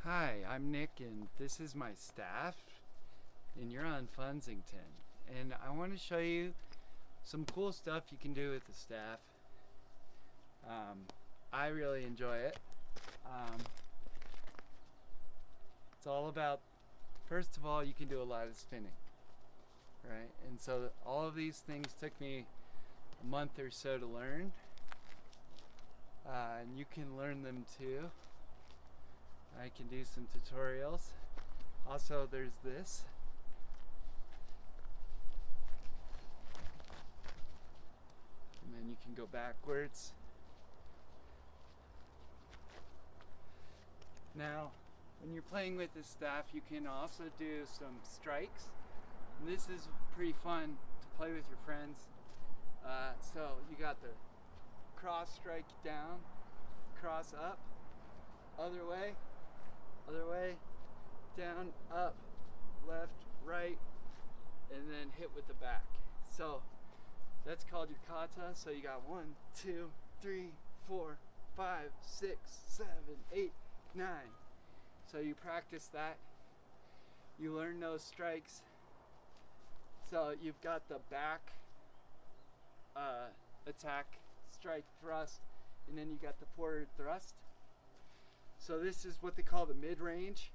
Hi, I'm Nick, and this is my staff, and you're on Funsington. And I want to show you some cool stuff you can do with the staff. I really enjoy it. It's all about, first of all, you can do a lot of spinning, right? And so all of these things took me a month or so to learn, and you can learn them too. I can do some tutorials. Also, there's this. And then you can go backwards. Now, when you're playing with this staff, you can also do some strikes. And this is pretty fun to play with your friends. So you got the cross strike down, cross up, other way, down, up, left, right, and then hit with the back. So that's called your kata. So you got 1, 2, 3, 4, 5, 6, 7, 8, 9. So you practice that. You learn those strikes. So you've got the back attack, strike, thrust, and then you got the forward thrust. So this is what they call the mid-range,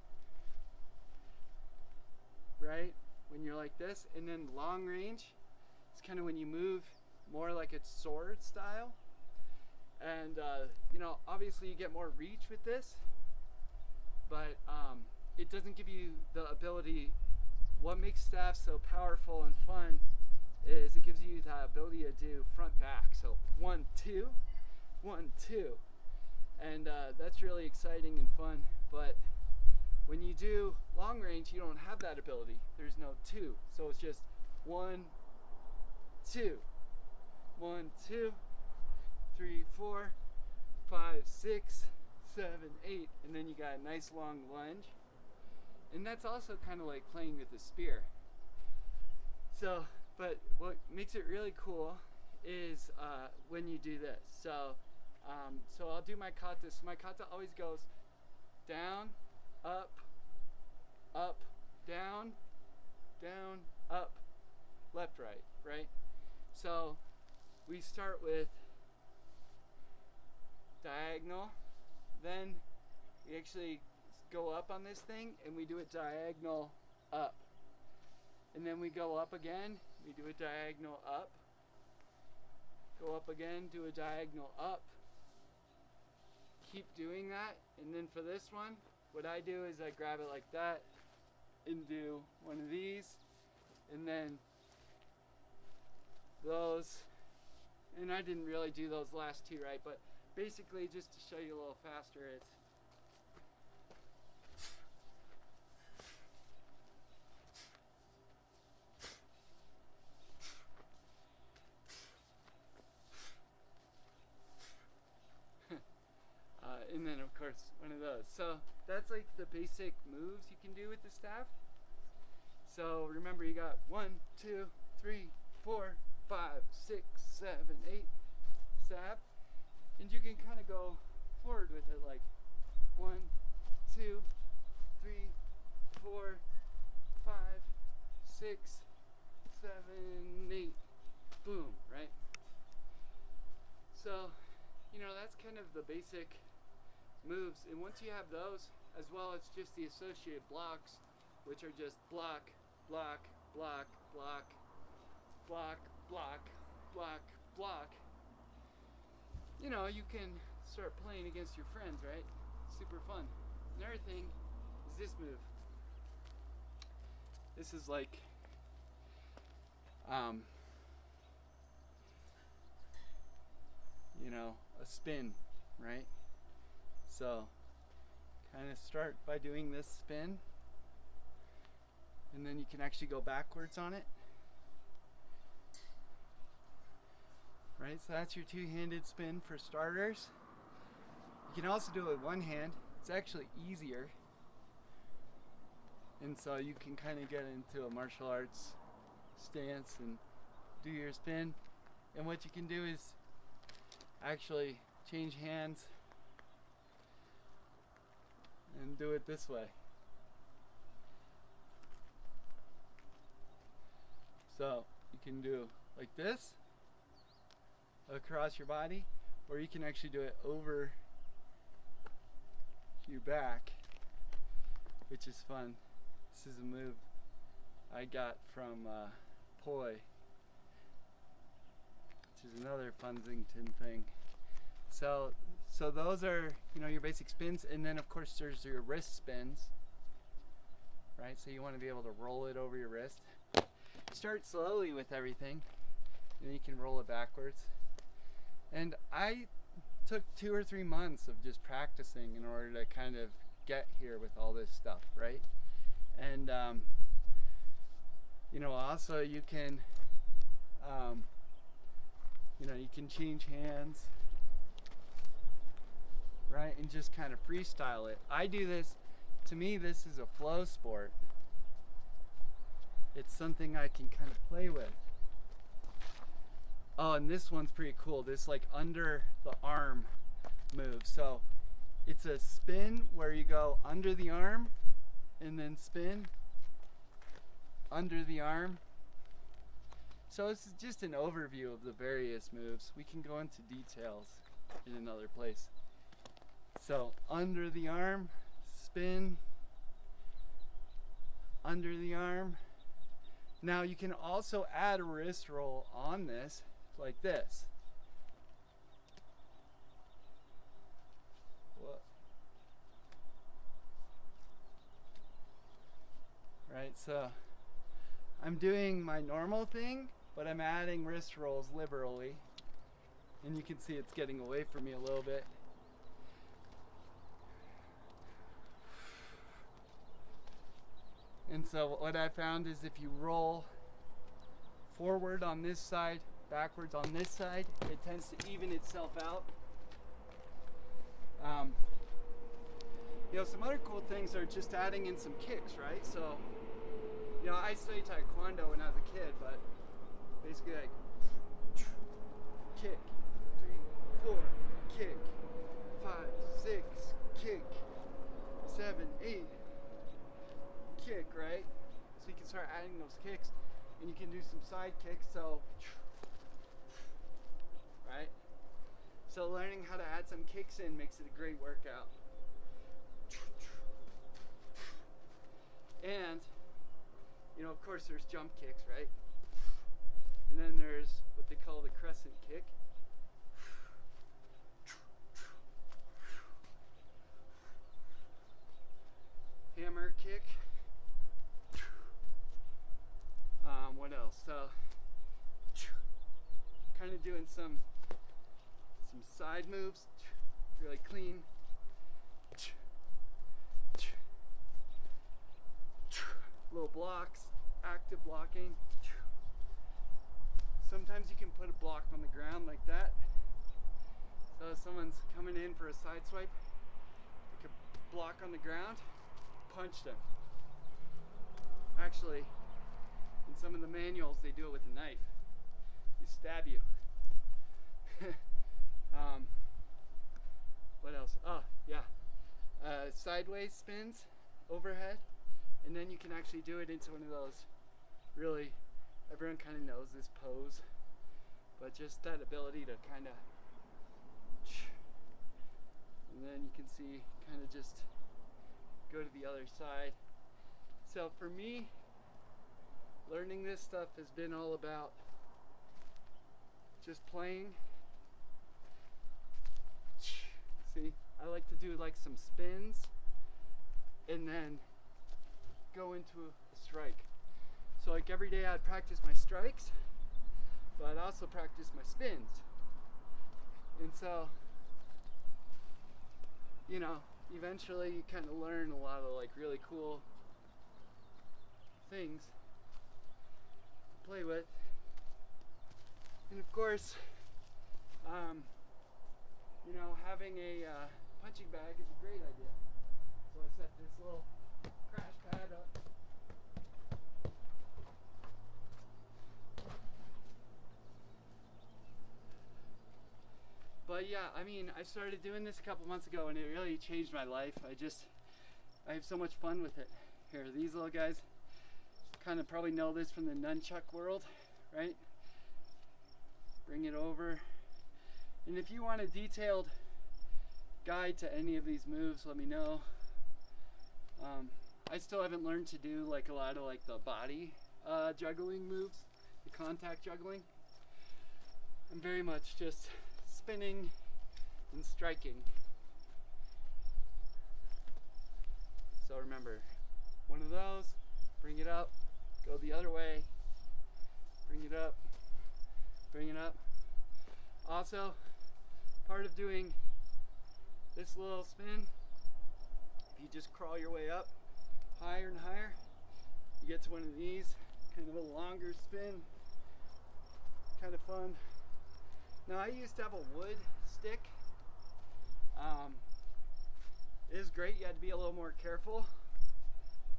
right? When you're like this. And then long range, it's kind of when you move more like it's sword style. And obviously you get more reach with this, but it doesn't give you the ability. What makes staff so powerful and fun is it gives you the ability to do front back. So 1, 2, 1, 2. And that's really exciting and fun. But when you do long range, you don't have that ability. There's no 2. So it's just 1, 2, 1, 2, 3, 4, 5, 6, 7, 8. And then you got a nice long lunge. And that's also kind of like playing with a spear. So, but what makes it really cool is when you do this. So I'll do my kata. So my kata always goes down, up, up, down, down, up, left, right, right? So we start with diagonal, then we actually go up on this thing and we do a diagonal up. And then we go up again, we do a diagonal up, go up again, do a diagonal up. Keep doing that, and then for this one, what I do is I grab it like that and do one of these, and then those, and I didn't really do those last two right, but basically just to show you a little faster, it's and then of course one of those. So that's like the basic moves you can do with the staff. So remember, you got 1, 2, 3, 4, 5, 6, 7, 8 staff, and you can kind of go forward with it like 1, 2, 3, 4, 5, 6, 7, 8. Boom, right? So that's kind of the basic moves, and once you have those, as well as just the associated blocks, which are just block, block, block, block, block, block, block, block, you can start playing against your friends, right? Super fun. Another thing is this move. This is like a spin, right? So kind of start by doing this spin, and then you can actually go backwards on it, right? So that's your two-handed spin for starters. You can also do it with one hand. It's actually easier, and so you can kind of get into a martial arts stance and do your spin. And what you can do is actually change hands and can do it this way. So you can do like this across your body, or you can actually do it over your back, which is fun. This is a move I got from Poi, which is another Funsington thing. So those are, you know, your basic spins, and then of course there's your wrist spins, right? So you want to be able to roll it over your wrist. Start slowly with everything, and you can roll it backwards. And I took 2 or 3 months of just practicing in order to kind of get here with all this stuff, right? And you know, also you can you know, you can change hands, right, and just kind of freestyle it. I do this, to me this is a flow sport. It's something I can kind of play with. Oh, and this one's pretty cool. This like under the arm move. So it's a spin where you go under the arm and then spin under the arm. So this is just an overview of the various moves. We can go into details in another place. So under the arm, spin, under the arm. Now you can also add a wrist roll on this, like this. Whoa. Right, so I'm doing my normal thing, but I'm adding wrist rolls liberally. And you can see it's getting away from me a little bit. And so what I found is if you roll forward on this side, backwards on this side, it tends to even itself out. You know, some other cool things are just adding in some kicks, right? So, you know, I studied Taekwondo when I was a kid, but basically like kick, 3, 4, kick, 5, 6, kick, 7, 8, kick, right? So you can start adding those kicks, and you can do some side kicks. So, right? So learning how to add some kicks in makes it a great workout. And, you know, of course there's jump kicks, right? And then there's what they call the crescent kick. Hammer kick. What else? So, kind of doing some side moves, really clean. Little blocks, active blocking. Sometimes you can put a block on the ground like that. So if someone's coming in for a side swipe, you can block on the ground, punch them. Actually, in some of the manuals, they do it with a knife. They stab you. What else? Oh, yeah. Sideways spins overhead. And then you can actually do it into one of those, really, everyone kind of knows this pose, but just that ability to kind of, and then you can see, kind of just go to the other side. So for me, learning this stuff has been all about just playing. See, I like to do like some spins and then go into a strike. So like every day I'd practice my strikes, but I'd also practice my spins. And so, you know, eventually you kind of learn a lot of like really cool things to play with. And of course, you know, having a punching bag is a great idea. So I set this little crash pad up. But yeah, I mean, I started doing this a couple months ago and it really changed my life. I just I have so much fun with it. Here, these little guys kind of probably know this from the nunchuck world, right? Bring it over. And if you want a detailed guide to any of these moves, let me know. I still haven't learned to do like a lot of like the body juggling moves, the contact juggling. I'm very much just spinning and striking. So remember, one of those, bring it up, go the other way, bring it up, bring it up. Also, part of doing this little spin, if you just crawl your way up higher and higher, you get to one of these, kind of a longer spin, kind of fun. Now I used to have a wood stick. It is great, you had to be a little more careful,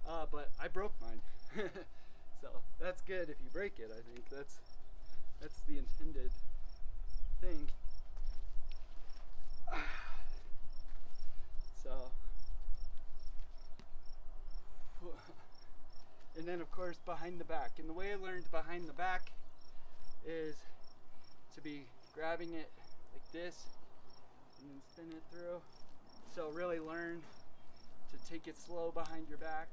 but I broke mine. So that's good if you break it. I think that's the intended thing. So, and then of course behind the back. And the way I learned behind the back is to be grabbing it like this and then spin it through. So really learn to take it slow behind your back,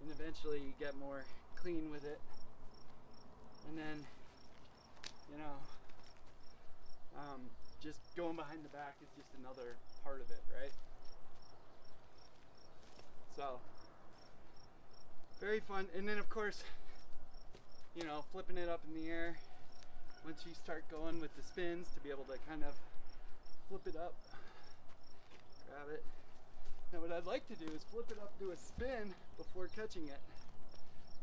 and eventually you get more clean with it. And then, you know, just going behind the back is just another part of it, right? So, very fun. And then of course, you know, flipping it up in the air once you start going with the spins, to be able to kind of flip it up, grab it. Now what I'd like to do is flip it up, do a spin before catching it.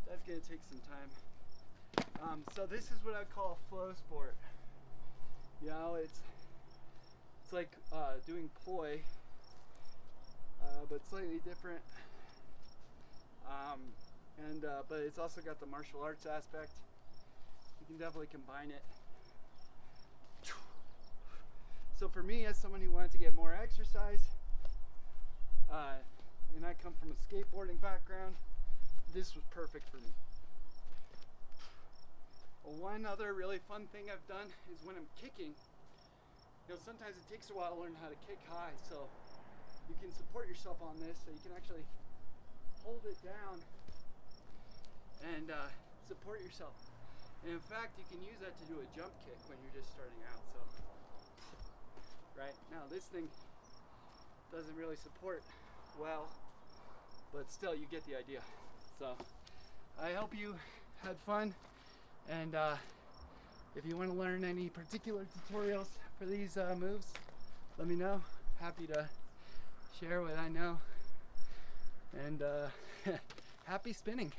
That's going to take some time. So this is what I call a flow sport. You know, it's like doing poi, but slightly different. But it's also got the martial arts aspect. You can definitely combine it. So for me, as someone who wanted to get more exercise, and I come from a skateboarding background, this was perfect for me. Well, one other really fun thing I've done is when I'm kicking, you know, sometimes it takes a while to learn how to kick high, so you can support yourself on this, so you can actually hold it down and support yourself. And in fact, you can use that to do a jump kick when you're just starting out. So, right now this thing doesn't really support well, but still you get the idea. So I hope you had fun, and if you want to learn any particular tutorials for these moves, let me know. Happy to share what I know, and happy spinning.